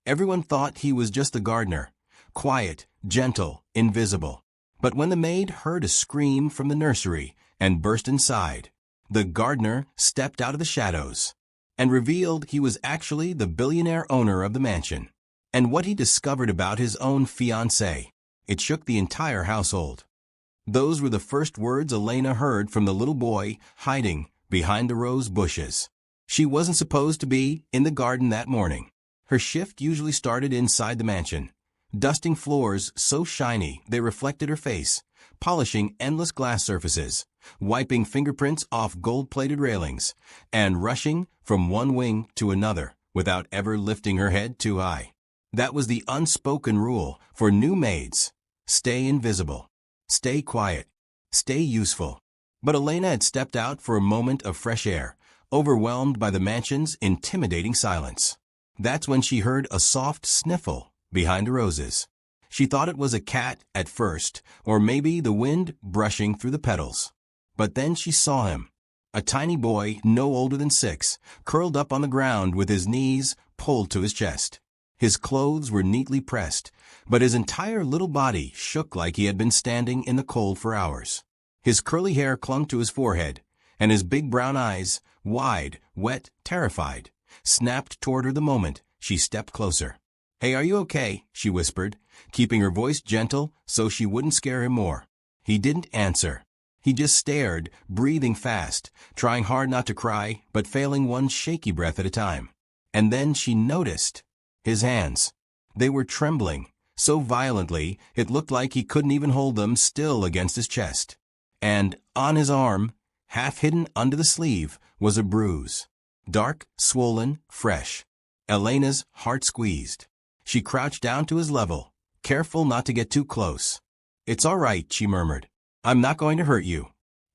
Everyone thought he was just the gardener, quiet, gentle, invisible. But when the maid heard a scream from the nursery and burst inside, the gardener stepped out of the shadows and revealed he was actually the billionaire owner of the mansion. And what he discovered about his own fiancée, it shook the entire household. Those were the first words Elena heard from the little boy hiding behind the rose bushes. She wasn't supposed to be in the garden that morning. Her shift usually started inside the mansion, dusting floors so shiny they reflected her face, polishing endless glass surfaces, wiping fingerprints off gold-plated railings, and rushing from one wing to another without ever lifting her head too high. That was the unspoken rule for new maids. Stay invisible. Stay quiet. Stay useful. But Elena had stepped out for a moment of fresh air, overwhelmed by the mansion's intimidating silence. That's when she heard a soft sniffle behind the roses. She thought it was a cat at first, or maybe the wind brushing through the petals. But then she saw him, a tiny boy no older than 6, curled up on the ground with his knees pulled to his chest. His clothes were neatly pressed, but his entire little body shook like he had been standing in the cold for hours. His curly hair clung to his forehead, and his big brown eyes, wide, wet, terrified, snapped toward her the moment she stepped closer. "Hey, are you okay?" she whispered, keeping her voice gentle so she wouldn't scare him more. He didn't answer. He just stared, breathing fast, trying hard not to cry, but failing one shaky breath at a time. And then she noticed his hands. They were trembling, so violently it looked like he couldn't even hold them still against his chest. And on his arm, half hidden under the sleeve, was a bruise. Dark, swollen, fresh. Elena's heart squeezed. She crouched down to his level, careful not to get too close. "It's all right," she murmured. "I'm not going to hurt you."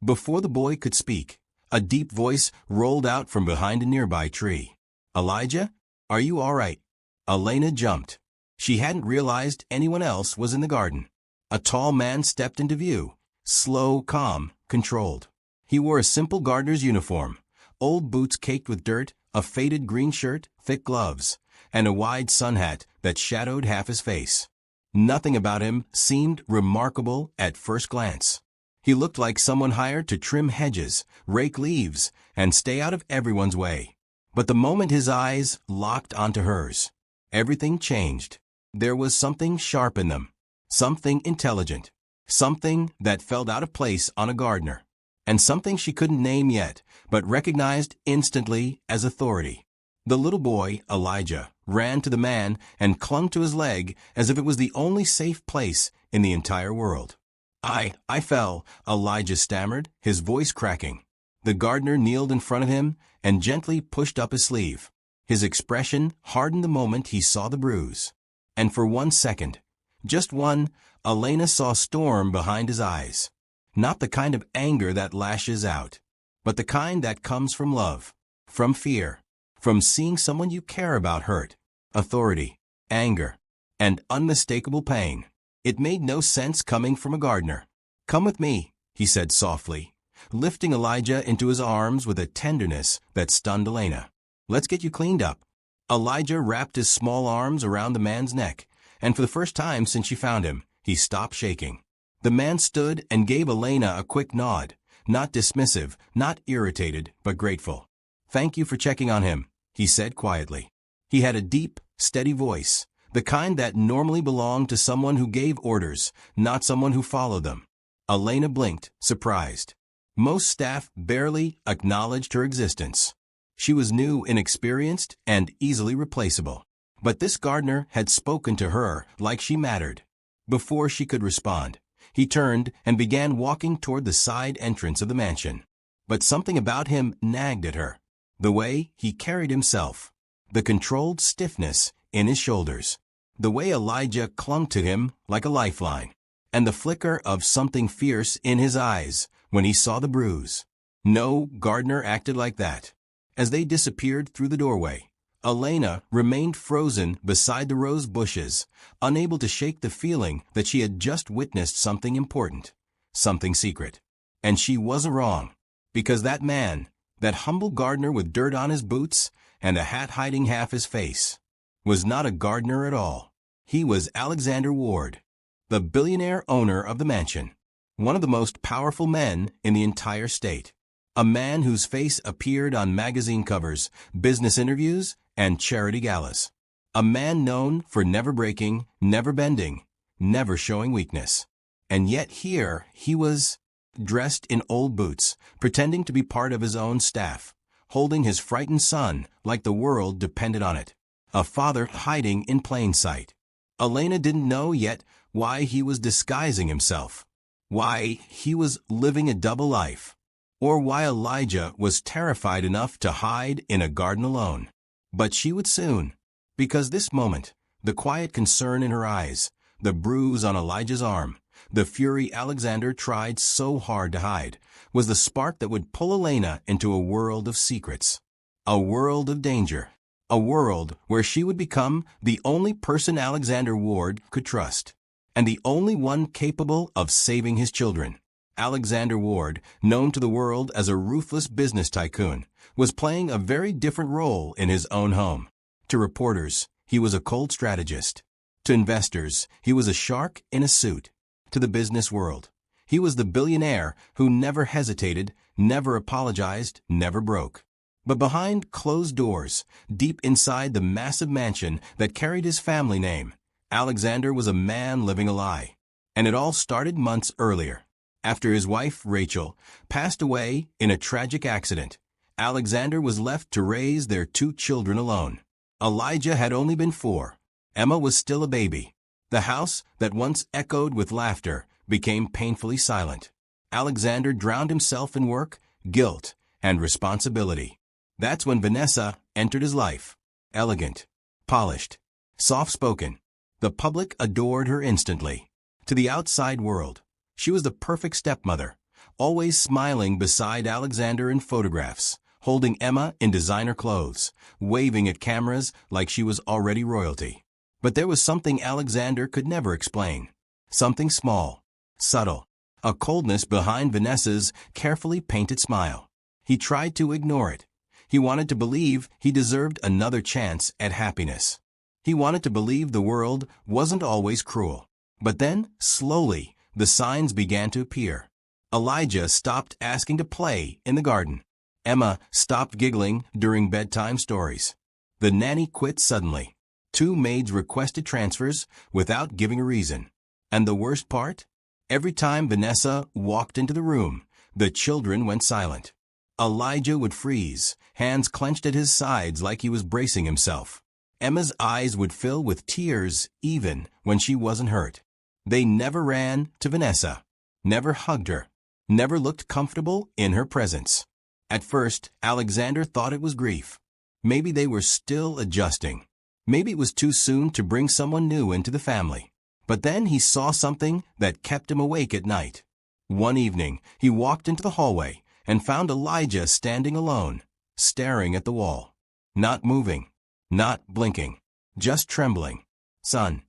Before the boy could speak, a deep voice rolled out from behind a nearby tree. "Elijah, are you all right?" Elena jumped. She hadn't realized anyone else was in the garden. A tall man stepped into view, slow, calm, controlled. He wore a simple gardener's uniform, old boots caked with dirt, a faded green shirt, thick gloves, and a wide sun hat that shadowed half his face. Nothing about him seemed remarkable at first glance. He looked like someone hired to trim hedges, rake leaves, and stay out of everyone's way. But the moment his eyes locked onto hers, everything changed. There was something sharp in them, something intelligent, something that felt out of place on a gardener, and something she couldn't name yet, but recognized instantly as authority. The little boy, Elijah, ran to the man and clung to his leg as if it was the only safe place in the entire world. I fell," Elijah stammered, his voice cracking. The gardener kneeled in front of him and gently pushed up his sleeve. His expression hardened the moment he saw the bruise. And for 1 second, just one, Elena saw storm behind his eyes. Not the kind of anger that lashes out, but the kind that comes from love, from fear, from seeing someone you care about hurt, authority, anger, and unmistakable pain. It made no sense coming from a gardener. "Come with me," he said softly, lifting Elijah into his arms with a tenderness that stunned Elena. "Let's get you cleaned up." Elijah wrapped his small arms around the man's neck, and for the first time since she found him, he stopped shaking. The man stood and gave Elena a quick nod, not dismissive, not irritated, but grateful. "Thank you for checking on him," he said quietly. He had a deep, steady voice, the kind that normally belonged to someone who gave orders, not someone who followed them. Elena blinked, surprised. Most staff barely acknowledged her existence. She was new, inexperienced, and easily replaceable. But this gardener had spoken to her like she mattered. Before she could respond, he turned and began walking toward the side entrance of the mansion. But something about him nagged at her. The way he carried himself, the controlled stiffness in his shoulders, the way Elijah clung to him like a lifeline, and the flicker of something fierce in his eyes when he saw the bruise. No gardener acted like that. As they disappeared through the doorway, Elena remained frozen beside the rose bushes, unable to shake the feeling that she had just witnessed something important, something secret. And she wasn't wrong, because that man, that humble gardener with dirt on his boots and a hat hiding half his face, was not a gardener at all. He was Alexander Ward, the billionaire owner of the mansion, one of the most powerful men in the entire state, a man whose face appeared on magazine covers, business interviews, and charity galas, a man known for never breaking, never bending, never showing weakness. And yet here he was, dressed in old boots, pretending to be part of his own staff, holding his frightened son like the world depended on it, a father hiding in plain sight. Elena didn't know yet why he was disguising himself, why he was living a double life, or why Elijah was terrified enough to hide in a garden alone. But she would soon, because this moment, the quiet concern in her eyes, the bruise on Elijah's arm, the fury Alexander tried so hard to hide, was the spark that would pull Elena into a world of secrets, a world of danger, a world where she would become the only person Alexander Ward could trust, and the only one capable of saving his children. Alexander Ward, known to the world as a ruthless business tycoon, was playing a very different role in his own home. To reporters, he was a cold strategist. To investors, he was a shark in a suit. To the business world, he was the billionaire who never hesitated, never apologized, never broke. But behind closed doors, deep inside the massive mansion that carried his family name, Alexander was a man living a lie. And it all started months earlier. After his wife, Rachel, passed away in a tragic accident, Alexander was left to raise their 2 children alone. Elijah had only been 4. Emma was still a baby. The house that once echoed with laughter became painfully silent. Alexander drowned himself in work, guilt, and responsibility. That's when Vanessa entered his life. Elegant, polished, soft-spoken. The public adored her instantly. To the outside world, she was the perfect stepmother, always smiling beside Alexander in photographs, holding Emma in designer clothes, waving at cameras like she was already royalty. But there was something Alexander could never explain. Something small, subtle, a coldness behind Vanessa's carefully painted smile. He tried to ignore it. He wanted to believe he deserved another chance at happiness. He wanted to believe the world wasn't always cruel. But then, slowly, the signs began to appear. Elijah stopped asking to play in the garden. Emma stopped giggling during bedtime stories. The nanny quit suddenly. 2 maids requested transfers without giving a reason. And the worst part? Every time Vanessa walked into the room, the children went silent. Elijah would freeze, hands clenched at his sides like he was bracing himself. Emma's eyes would fill with tears even when she wasn't hurt. They never ran to Vanessa, never hugged her, never looked comfortable in her presence. At first, Alexander thought it was grief. Maybe they were still adjusting. Maybe it was too soon to bring someone new into the family. But then he saw something that kept him awake at night. One evening, he walked into the hallway and found Elijah standing alone, staring at the wall. Not moving, not blinking, just trembling. "Son,"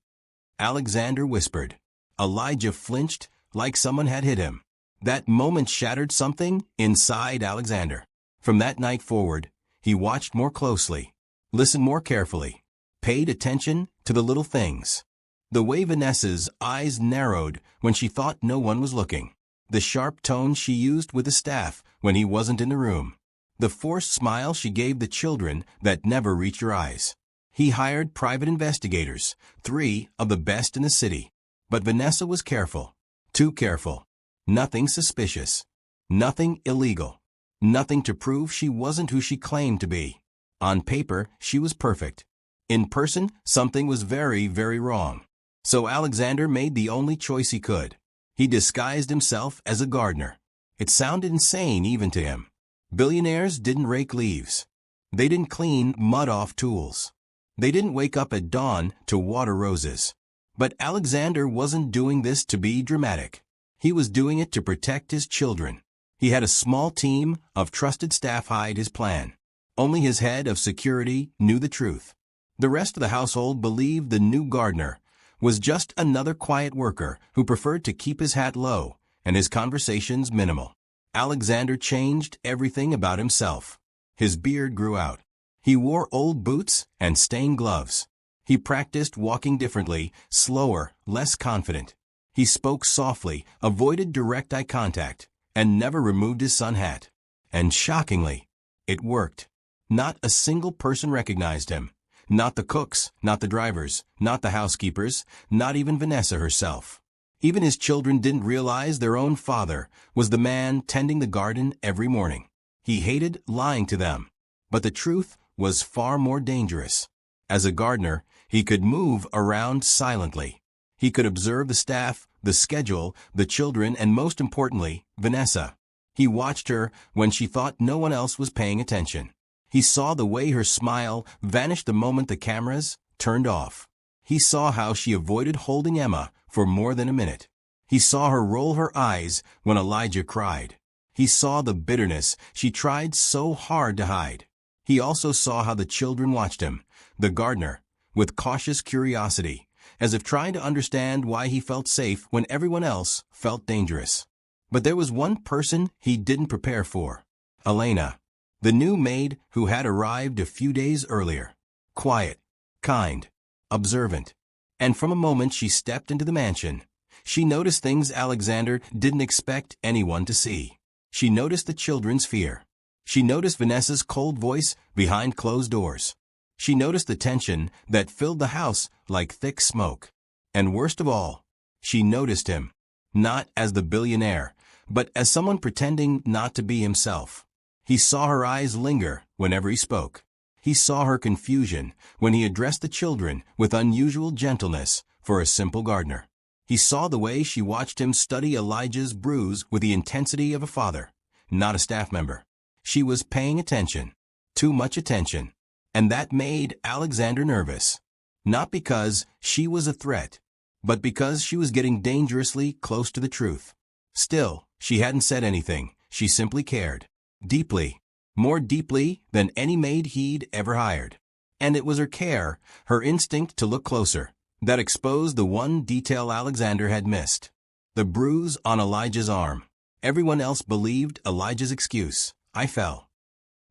Alexander whispered. Elijah flinched like someone had hit him. That moment shattered something inside Alexander. From that night forward, he watched more closely, listened more carefully, paid attention to the little things. The way Vanessa's eyes narrowed when she thought no one was looking. The sharp tone she used with the staff when he wasn't in the room. The forced smile she gave the children that never reached her eyes. He hired private investigators, 3 of the best in the city. But Vanessa was careful, too careful. Nothing suspicious, nothing illegal, nothing to prove she wasn't who she claimed to be. On paper, she was perfect. In person, something was very, very wrong. So Alexander made the only choice he could. He disguised himself as a gardener. It sounded insane even to him. Billionaires didn't rake leaves. They didn't clean mud off tools. They didn't wake up at dawn to water roses. But Alexander wasn't doing this to be dramatic. He was doing it to protect his children. He had a small team of trusted staff hide his plan. Only his head of security knew the truth. The rest of the household believed the new gardener was just another quiet worker who preferred to keep his hat low and his conversations minimal. Alexander changed everything about himself. His beard grew out. He wore old boots and stained gloves. He practiced walking differently, slower, less confident. He spoke softly, avoided direct eye contact, and never removed his sun hat. And shockingly, it worked. Not a single person recognized him. Not the cooks, not the drivers, not the housekeepers, not even Vanessa herself. Even his children didn't realize their own father was the man tending the garden every morning. He hated lying to them. But the truth was far more dangerous. As a gardener, he could move around silently. He could observe the staff, the schedule, the children, and most importantly, Vanessa. He watched her when she thought no one else was paying attention. He saw the way her smile vanished the moment the cameras turned off. He saw how she avoided holding Emma for more than a minute. He saw her roll her eyes when Elijah cried. He saw the bitterness she tried so hard to hide. He also saw how the children watched him, the gardener, with cautious curiosity, as if trying to understand why he felt safe when everyone else felt dangerous. But there was one person he didn't prepare for. Elena, the new maid who had arrived a few days earlier. Quiet, kind, observant. And from a moment she stepped into the mansion, she noticed things Alexander didn't expect anyone to see. She noticed the children's fear. She noticed Vanessa's cold voice behind closed doors. She noticed the tension that filled the house like thick smoke. And worst of all, she noticed him, not as the billionaire, but as someone pretending not to be himself. He saw her eyes linger whenever he spoke. He saw her confusion when he addressed the children with unusual gentleness for a simple gardener. He saw the way she watched him study Elijah's bruise with the intensity of a father, not a staff member. She was paying attention, too much attention, and that made Alexander nervous. Not because she was a threat, but because she was getting dangerously close to the truth. Still, she hadn't said anything. She simply cared. Deeply. More deeply than any maid he'd ever hired. And it was her care, her instinct to look closer, that exposed the one detail Alexander had missed. The bruise on Elijah's arm. Everyone else believed Elijah's excuse. I fell.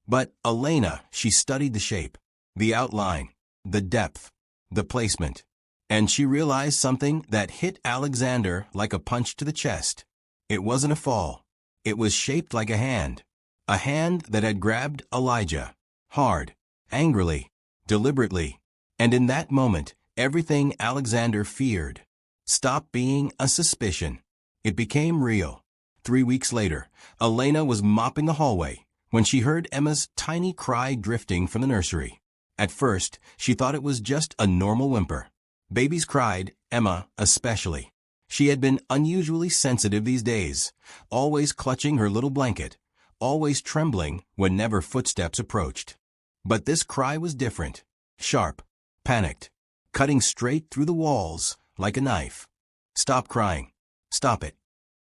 But Elena, she studied the shape, the outline, the depth, the placement. And she realized something that hit Alexander like a punch to the chest. It wasn't a fall. It was shaped like a hand that had grabbed Elijah, hard, angrily, deliberately. And in that moment, everything Alexander feared stopped being a suspicion. It became real. 3 weeks later, Elena was mopping the hallway when she heard Emma's tiny cry drifting from the nursery. At first, she thought it was just a normal whimper. Babies cried, Emma especially. She had been unusually sensitive these days, always clutching her little blanket, always trembling whenever footsteps approached. But this cry was different, sharp, panicked, cutting straight through the walls like a knife. Stop crying. Stop it.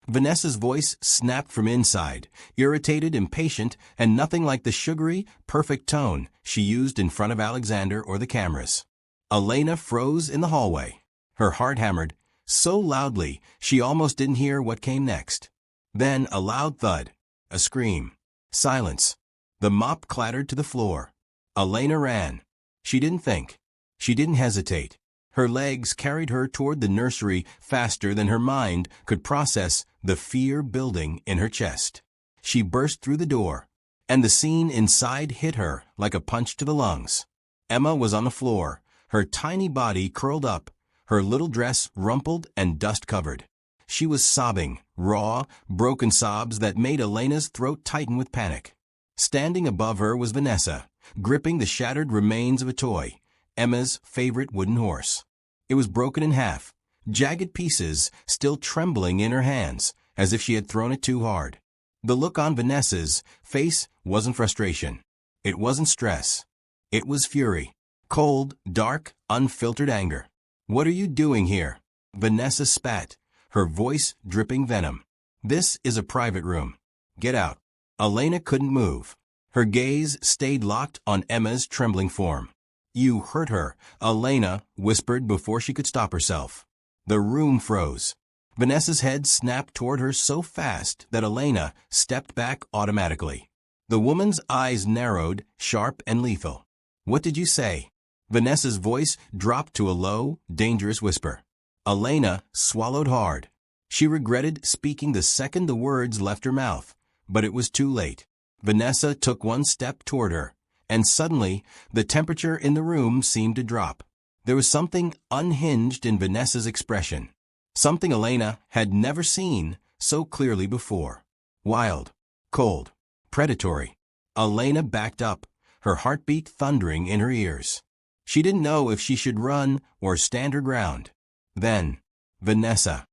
Vanessa's voice snapped from inside, irritated, impatient, and nothing like the sugary, perfect tone she used in front of Alexander or the cameras. Elena froze in the hallway. Her heart hammered so loudly she almost didn't hear what came next. Then a loud thud, a scream, silence. The mop clattered to the floor. Elena ran. She didn't think. She didn't hesitate. Her legs carried her toward the nursery faster than her mind could process the fear building in her chest. She burst through the door, and the scene inside hit her like a punch to the lungs. Emma was on the floor, her tiny body curled up, her little dress rumpled and dust-covered. She was sobbing, raw, broken sobs that made Elena's throat tighten with panic. Standing above her was Vanessa, gripping the shattered remains of a toy, Emma's favorite wooden horse. It was broken in half, jagged pieces still trembling in her hands, as if she had thrown it too hard. The look on Vanessa's face wasn't frustration. It wasn't stress. It was fury. Cold, dark, unfiltered anger. What are you doing here? Vanessa spat, her voice dripping venom. This is a private room. Get out. Elena couldn't move. Her gaze stayed locked on Emma's trembling form. You hurt her, Elena whispered before she could stop herself. The room froze. Vanessa's head snapped toward her so fast that Elena stepped back automatically. The woman's eyes narrowed, sharp and lethal. What did you say? Vanessa's voice dropped to a low, dangerous whisper. Elena swallowed hard. She regretted speaking the second the words left her mouth, but it was too late. Vanessa took one step toward her, and suddenly the temperature in the room seemed to drop. There was something unhinged in Vanessa's expression, something Elena had never seen so clearly before. Wild, cold, predatory. Elena backed up, her heartbeat thundering in her ears. She didn't know if she should run or stand her ground. Then, Vanessa.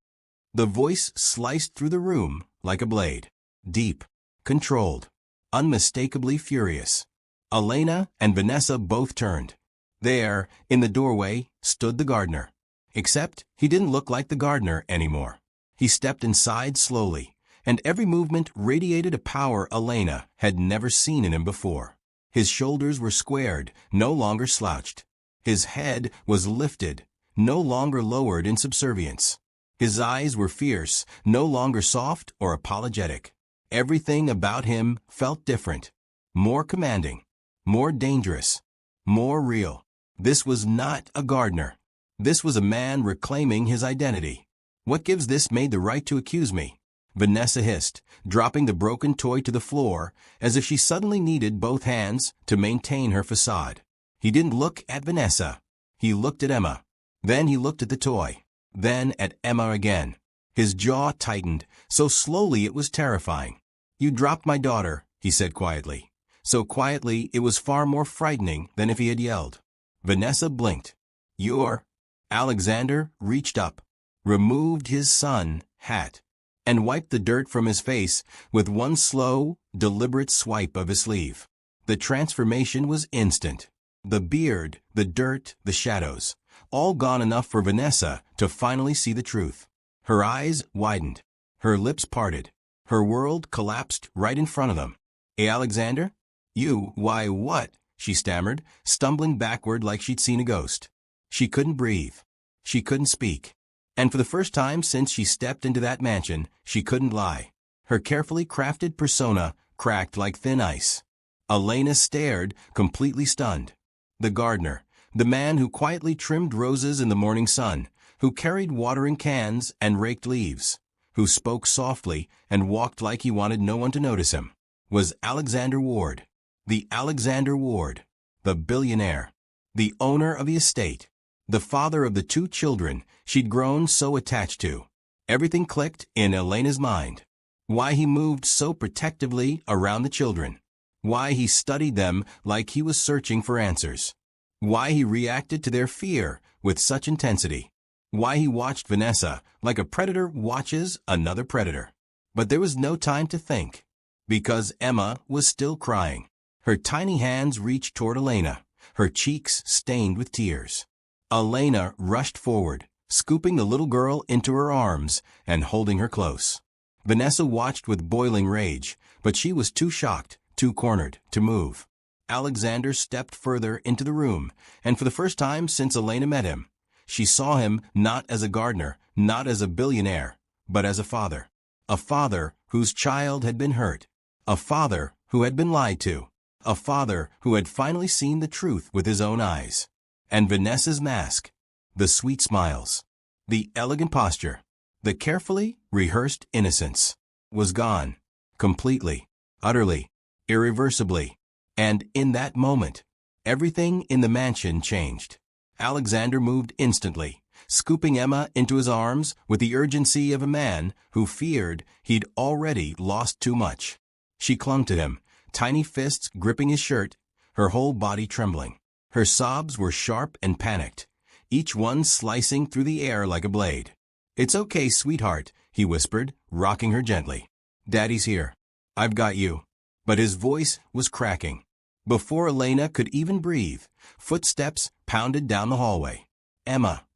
The voice sliced through the room like a blade. Deep, controlled, unmistakably furious. Elena and Vanessa both turned. There, in the doorway, stood the gardener. Except he didn't look like the gardener anymore. He stepped inside slowly, and every movement radiated a power Elena had never seen in him before. His shoulders were squared, no longer slouched. His head was lifted, no longer lowered in subservience. His eyes were fierce, no longer soft or apologetic. Everything about him felt different, more commanding, more dangerous, more real. This was not a gardener. This was a man reclaiming his identity. What gives this maid the right to accuse me? Vanessa hissed, dropping the broken toy to the floor as if she suddenly needed both hands to maintain her facade. He didn't look at Vanessa. He looked at Emma. Then he looked at the toy. Then at Emma again. His jaw tightened, so slowly it was terrifying. You dropped my daughter, he said quietly. So quietly it was far more frightening than if he had yelled. Vanessa blinked. You're... Alexander reached up, removed his sun hat, and wiped the dirt from his face with one slow, deliberate swipe of his sleeve. The transformation was instant. The beard, the dirt, the shadows, all gone enough for Vanessa to finally see the truth. Her eyes widened. Her lips parted. Her world collapsed right in front of them. Alexander? Why what? She stammered, stumbling backward like she'd seen a ghost. She couldn't breathe. She couldn't speak. And for the first time since she stepped into that mansion, she couldn't lie. Her carefully crafted persona cracked like thin ice. Elena stared, completely stunned. The gardener, the man who quietly trimmed roses in the morning sun, who carried watering cans and raked leaves, who spoke softly and walked like he wanted no one to notice him, was Alexander Ward. The Alexander Ward, the billionaire, the owner of the estate, the father of the 2 children she'd grown so attached to. Everything clicked in Elena's mind. Why he moved so protectively around the children. Why he studied them like he was searching for answers. Why he reacted to their fear with such intensity. Why he watched Vanessa like a predator watches another predator. But there was no time to think, because Emma was still crying. Her tiny hands reached toward Elena, her cheeks stained with tears. Elena rushed forward, scooping the little girl into her arms and holding her close. Vanessa watched with boiling rage, but she was too shocked, too cornered, to move. Alexander stepped further into the room, and for the first time since Elena met him, she saw him not as a gardener, not as a billionaire, but as a father. A father whose child had been hurt. A father who had been lied to. A father who had finally seen the truth with his own eyes. And Vanessa's mask, the sweet smiles, the elegant posture, the carefully rehearsed innocence, was gone, completely, utterly, irreversibly. And in that moment, everything in the mansion changed. Alexander moved instantly, scooping Emma into his arms with the urgency of a man who feared he'd already lost too much. She clung to him, tiny fists gripping his shirt, her whole body trembling. Her sobs were sharp and panicked, each one slicing through the air like a blade. "It's okay, sweetheart," he whispered, rocking her gently. "Daddy's here. I've got you." But his voice was cracking. Before Elena could even breathe, footsteps pounded down the hallway. "Emma!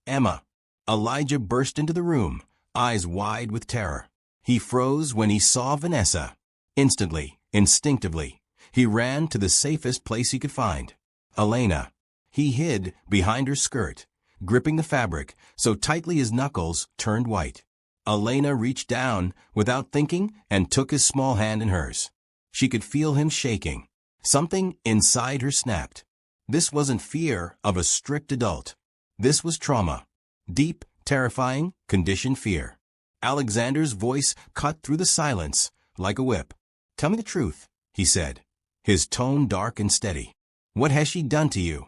Emma!" Elijah burst into the room, eyes wide with terror. He froze when he saw Vanessa. Instantly, instinctively, he ran to the safest place he could find. Elena. He hid behind her skirt, gripping the fabric so tightly his knuckles turned white. Elena reached down without thinking and took his small hand in hers. She could feel him shaking. Something inside her snapped. This wasn't fear of a strict adult. This was trauma. Deep, terrifying, conditioned fear. Alexander's voice cut through the silence like a whip. "Tell me the truth," he said, his tone dark and steady. "What has she done to you?"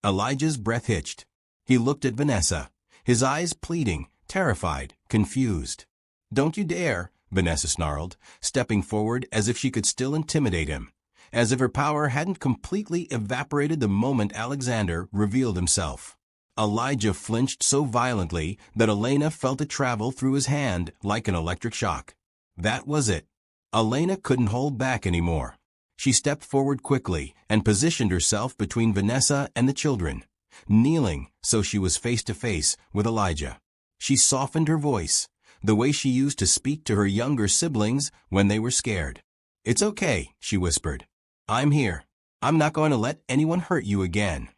Elijah's breath hitched. He looked at Vanessa, his eyes pleading, terrified, confused. "Don't you dare," Vanessa snarled, stepping forward as if she could still intimidate him, as if her power hadn't completely evaporated the moment Alexander revealed himself. Elijah flinched so violently that Elena felt it travel through his hand like an electric shock. That was it. Elena couldn't hold back anymore. She stepped forward quickly and positioned herself between Vanessa and the children, kneeling so she was face to face with Elijah. She softened her voice, the way she used to speak to her younger siblings when they were scared. "It's okay," she whispered. "I'm here. I'm not going to let anyone hurt you again."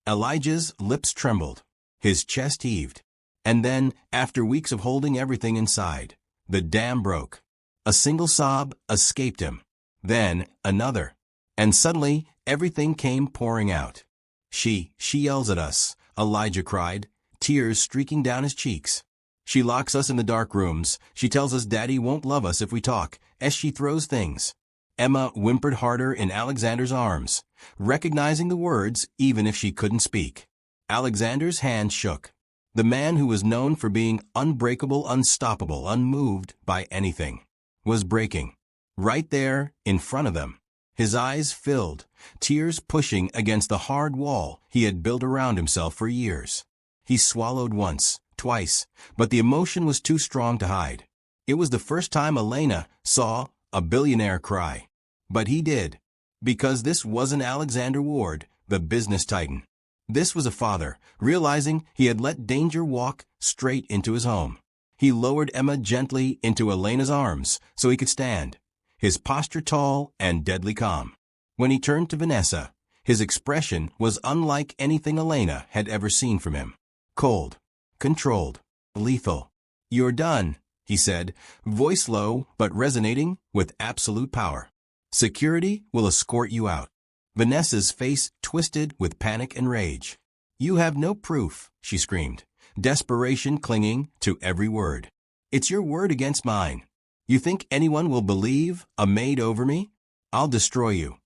Elijah's lips trembled. His chest heaved. And then, after weeks of holding everything inside, the dam broke. A single sob escaped him. Then, another. And suddenly, everything came pouring out. She yells at us," Elijah cried, tears streaking down his cheeks. "She locks us in the dark rooms. She tells us Daddy won't love us if we talk, as she throws things." Emma whimpered harder in Alexander's arms, recognizing the words even if she couldn't speak. Alexander's hand shook. The man who was known for being unbreakable, unstoppable, unmoved by anything, was breaking. Right there, in front of them. His eyes filled, tears pushing against the hard wall he had built around himself for years. He swallowed once, twice, but the emotion was too strong to hide. It was the first time Elena saw a billionaire cry. But he did. Because this wasn't Alexander Ward, the business titan. This was a father, realizing he had let danger walk straight into his home. He lowered Emma gently into Elena's arms so he could stand, his posture tall and deadly calm. When he turned to Vanessa, his expression was unlike anything Elena had ever seen from him. Cold, controlled, lethal. "You're done," he said, voice low but resonating with absolute power. "Security will escort you out." Vanessa's face twisted with panic and rage. "You have no proof," she screamed, desperation clinging to every word. "It's your word against mine. You think anyone will believe a maid over me? I'll destroy you."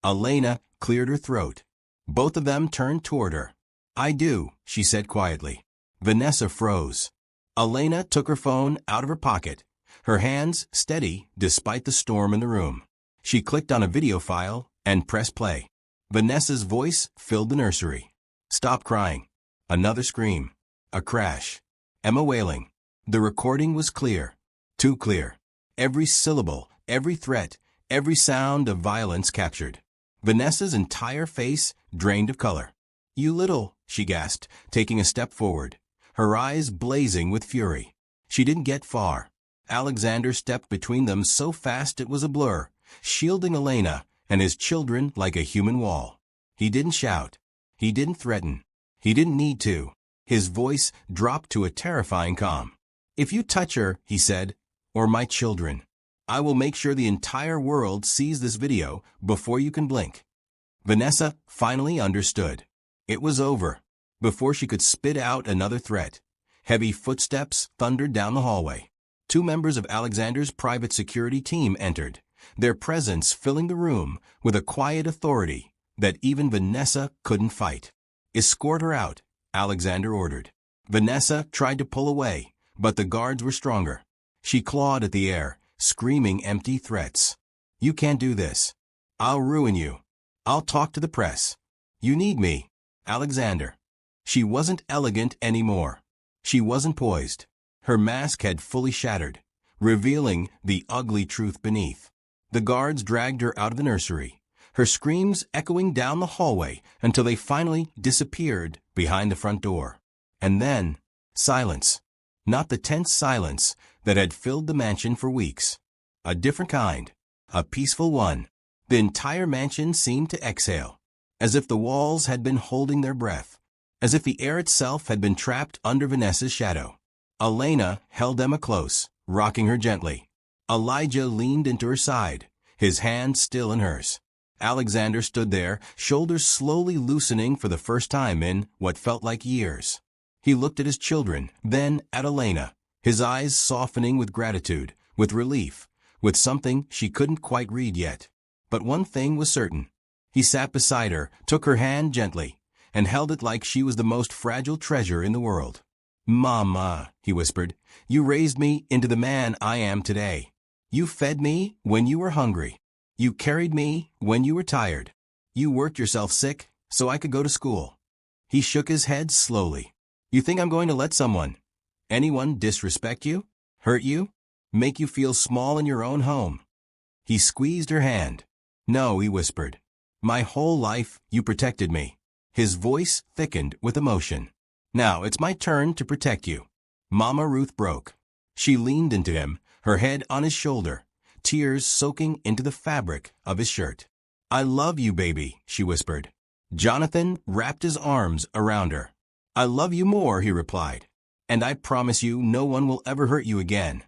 Elena cleared her throat. Both of them turned toward her. "I do," she said quietly. Vanessa froze. Elena took her phone out of her pocket, her hands steady despite the storm in the room. She clicked on a video file and pressed play. Vanessa's voice filled the nursery. "Stop crying." Another scream. A crash. Emma wailing. The recording was clear. Too clear. Every syllable, every threat, every sound of violence captured. Vanessa's entire face drained of color. "You little," she gasped, taking a step forward, her eyes blazing with fury. She didn't get far. Alexander stepped between them so fast it was a blur, shielding Elena and his children like a human wall. He didn't shout. He didn't threaten. He didn't need to. His voice dropped to a terrifying calm. "If you touch her," he said, "or my children, I will make sure the entire world sees this video before you can blink." Vanessa finally understood. It was over. Before she could spit out another threat, heavy footsteps thundered down the hallway. 2 members of Alexander's private security team entered, their presence filling the room with a quiet authority that even Vanessa couldn't fight. "Escort her out," Alexander ordered. Vanessa tried to pull away, but the guards were stronger. She clawed at the air, screaming empty threats. "You can't do this. I'll ruin you. I'll talk to the press. You need me, Alexander." She wasn't elegant anymore. She wasn't poised. Her mask had fully shattered, revealing the ugly truth beneath. The guards dragged her out of the nursery, her screams echoing down the hallway until they finally disappeared behind the front door. And then, silence. Not the tense silence that had filled the mansion for weeks. A different kind. A peaceful one. The entire mansion seemed to exhale, as if the walls had been holding their breath, as if the air itself had been trapped under Vanessa's shadow. Elena held Emma close, rocking her gently. Elijah leaned into her side, his hand still in hers. Alexander stood there, shoulders slowly loosening for the first time in what felt like years. He looked at his children, then at Elena, his eyes softening with gratitude, with relief, with something she couldn't quite read yet. But one thing was certain. He sat beside her, took her hand gently, and held it like she was the most fragile treasure in the world. "Mama," he whispered, "you raised me into the man I am today. You fed me when you were hungry. You carried me when you were tired. You worked yourself sick so I could go to school." He shook his head slowly. "You think I'm going to let anyone disrespect you, hurt you, make you feel small in your own home?" He squeezed her hand. "No," he whispered. "My whole life you protected me." His voice thickened with emotion. "Now it's my turn to protect you." Mama Ruth broke. She leaned into him, her head on his shoulder, tears soaking into the fabric of his shirt. "I love you, baby," she whispered. Jonathan wrapped his arms around her. "I love you more," he replied. "And I promise you no one will ever hurt you again."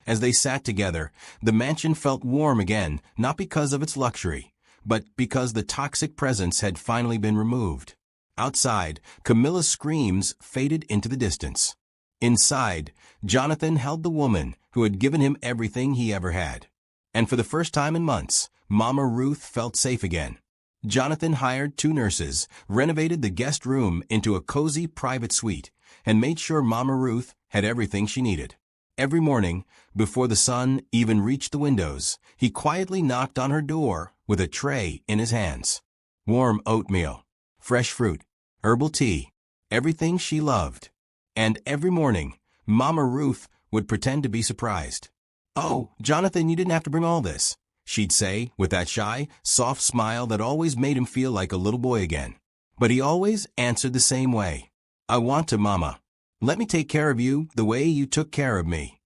As they sat together, the mansion felt warm again, not because of its luxury, but because the toxic presence had finally been removed. Outside, Camilla's screams faded into the distance. Inside, Jonathan held the woman who had given him everything he ever had. And for the first time in months, Mama Ruth felt safe again. Jonathan hired 2 nurses, renovated the guest room into a cozy private suite, and made sure Mama Ruth had everything she needed. Every morning, before the sun even reached the windows, he quietly knocked on her door with a tray in his hands. Warm oatmeal, fresh fruit, herbal tea, everything she loved. And every morning, Mama Ruth would pretend to be surprised. "Oh, Jonathan, you didn't have to bring all this," she'd say, with that shy, soft smile that always made him feel like a little boy again. But he always answered the same way. "I want to, Mama. Let me take care of you the way you took care of me."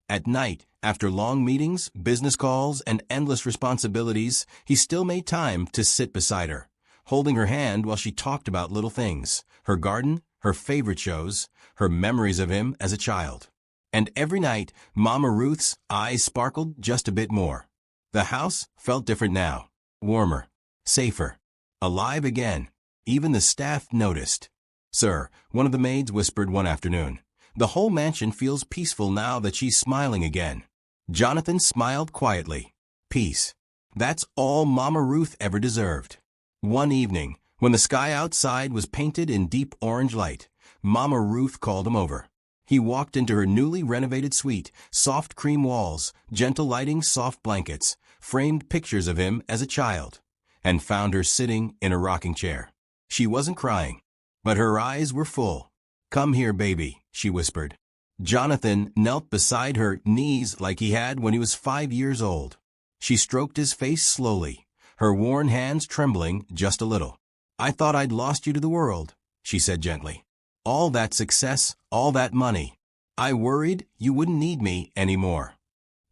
At night, after long meetings, business calls, and endless responsibilities, he still made time to sit beside her, holding her hand while she talked about little things, her garden, her favorite shows, her memories of him as a child. And every night, Mama Ruth's eyes sparkled just a bit more. The house felt different now, warmer, safer, alive again. Even the staff noticed. "Sir," one of the maids whispered one afternoon, "the whole mansion feels peaceful now that she's smiling again." Jonathan smiled quietly. Peace. That's all Mama Ruth ever deserved. One evening, when the sky outside was painted in deep orange light, Mama Ruth called him over. He walked into her newly renovated suite, soft cream walls, gentle lighting, soft blankets, framed pictures of him as a child, and found her sitting in a rocking chair. She wasn't crying, but her eyes were full. "Come here, baby," she whispered. Jonathan knelt beside her knees like he had when he was 5 years old. She stroked his face slowly, her worn hands trembling just a little. "I thought I'd lost you to the world," she said gently. "All that success, all that money. I worried you wouldn't need me anymore."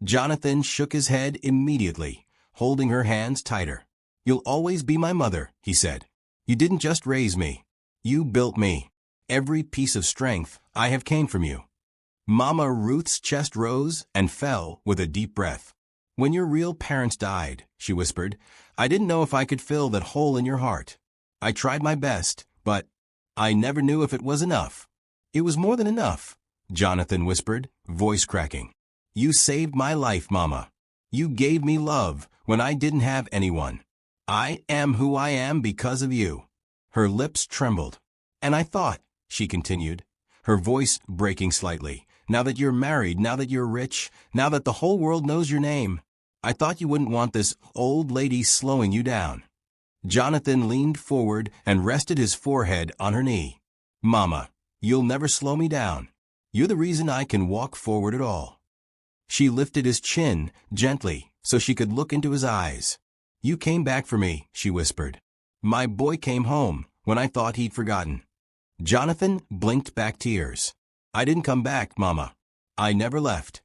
Jonathan shook his head immediately, holding her hands tighter. "You'll always be my mother," he said. "You didn't just raise me. You built me. Every piece of strength I have came from you." Mama Ruth's chest rose and fell with a deep breath. "When your real parents died," she whispered, "I didn't know if I could fill that hole in your heart. I tried my best, but I never knew if it was enough." "It was more than enough," Jonathan whispered, voice cracking. "You saved my life, Mama. You gave me love when I didn't have anyone. I am who I am because of you." Her lips trembled. "And I thought," she continued, her voice breaking slightly, "now that you're married, now that you're rich, now that the whole world knows your name, I thought you wouldn't want this old lady slowing you down." Jonathan leaned forward and rested his forehead on her knee. "Mama, you'll never slow me down. You're the reason I can walk forward at all." She lifted his chin gently so she could look into his eyes. "You came back for me," she whispered. "My boy came home when I thought he'd forgotten." Jonathan blinked back tears. "I didn't come back, Mama. I never left."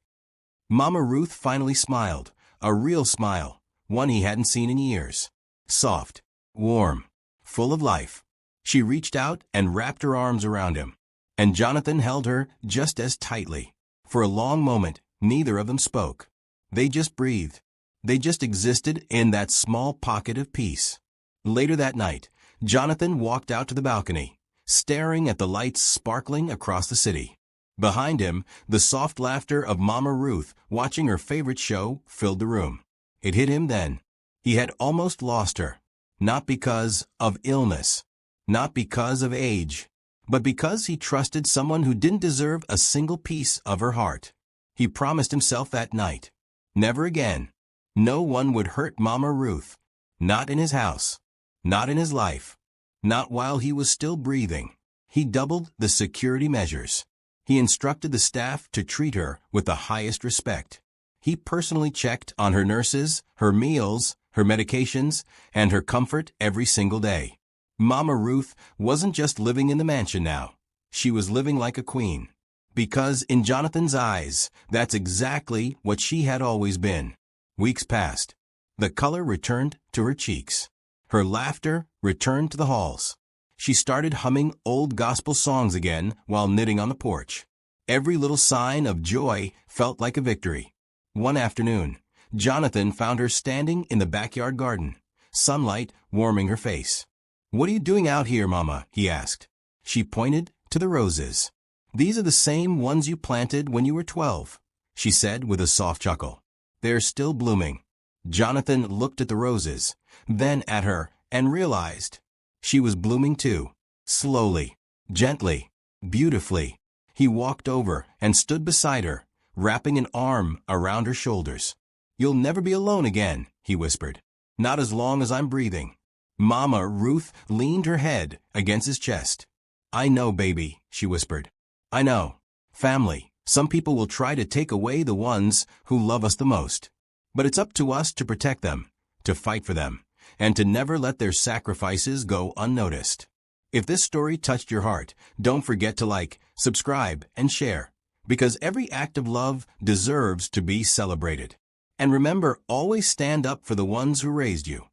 Mama Ruth finally smiled, a real smile, one he hadn't seen in years. Soft, warm, full of life. She reached out and wrapped her arms around him, and Jonathan held her just as tightly. For a long moment, neither of them spoke. They just breathed. They just existed in that small pocket of peace. Later that night, Jonathan walked out to the balcony, staring at the lights sparkling across the city. Behind him, the soft laughter of Mama Ruth watching her favorite show filled the room. It hit him then. He had almost lost her. Not because of illness, not because of age, but because he trusted someone who didn't deserve a single piece of her heart. He promised himself that night. Never again. No one would hurt Mama Ruth. Not in his house. Not in his life. Not while he was still breathing. He doubled the security measures. He instructed the staff to treat her with the highest respect. He personally checked on her nurses, her meals, her medications, and her comfort every single day. Mama Ruth wasn't just living in the mansion now. She was living like a queen. Because in Jonathan's eyes, that's exactly what she had always been. Weeks passed. The color returned to her cheeks. Her laughter returned to the halls. She started humming old gospel songs again while knitting on the porch. Every little sign of joy felt like a victory. One afternoon, Jonathan found her standing in the backyard garden, sunlight warming her face. "What are you doing out here, Mama?" he asked. She pointed to the roses. "These are the same ones you planted when you were 12, she said with a soft chuckle. "They're still blooming." Jonathan looked at the roses, then at her, and realized she was blooming too. Slowly, gently, beautifully. He walked over and stood beside her, wrapping an arm around her shoulders. "You'll never be alone again," he whispered. "Not as long as I'm breathing." Mama Ruth leaned her head against his chest. "I know, baby," she whispered. "I know. Family. Some people will try to take away the ones who love us the most. But it's up to us to protect them, to fight for them, and to never let their sacrifices go unnoticed." If this story touched your heart, don't forget to like, subscribe, and share, because every act of love deserves to be celebrated. And remember, always stand up for the ones who raised you.